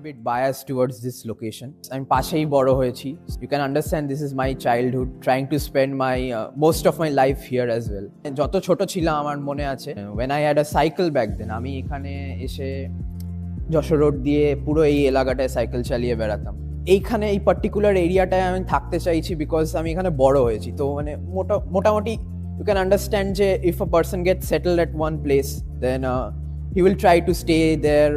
bit biased towards this location. আমি পাশেই বড় হয়েছি. You can understand this is my childhood, trying to spend my most of my life here as well. যত ছোট ছিলাম আমার মনে আছে, when I had a cycle back then, আমি এখানে এসে যশোর রোড দিয়ে পুরো এই এলাকাটায় সাইকেল চালিয়ে বেড়াতাম. এইখানে এই পার্টিকুলার এরিয়াটায় আমি থাকতে চাইছি বিকজ আমি এখানে বড় হয়েছি. তো মানে মোটামুটি you can understand যে if a person gets settled at one place, then he will try to stay there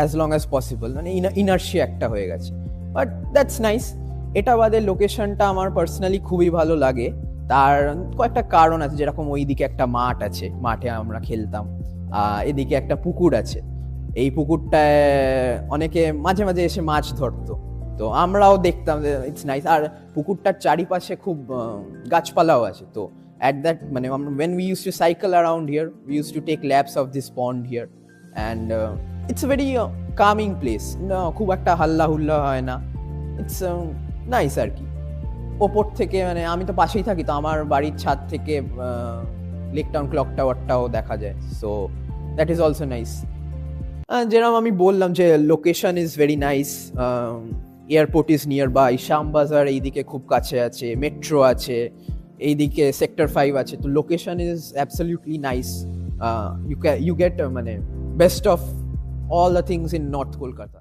as long as possible. মানে ইনার্শিয়া একটা হয়ে গেছে. But that's nice. এটা বাদে লোকেশনটা আমার পার্সোনালি খুবই ভালো লাগে. তার কয়েকটা কারণ আছে, যেরকম ওইদিকে একটা মাঠ আছে, মাঠে আমরা খেলতাম. এদিকে একটা পুকুর আছে, এই পুকুরটায় অনেকে মাঝে মাঝে এসে মাছ ধরতো, তো আমরাও দেখতাম, ইটস নাইস. আর পুকুরটার চারিপাশে খুব গাছপালাও আছে. তো at that মানে when we used to cycle around here, we used to take laps of this pond here, and it's a very calming place. খুব একটা হাল্লা হুল্লা হয় না, ইটস নাইস আর কি. ওপর থেকে মানে আমি তো পাশেই থাকি, তো আমার বাড়ির ছাদ থেকে লেক টাউন ক্লক টাওয়ারটাও দেখা যায়. So that is also nice. যেরকম আমি বললাম যে location is very nice. Airport is nearby, Shyambazar এইদিকে খুব কাছে আছে, মেট্রো আছে, এইদিকে সেক্টর 5 আছে. তো location is absolutely nice. You get মানে best of all the things in north Kolkata.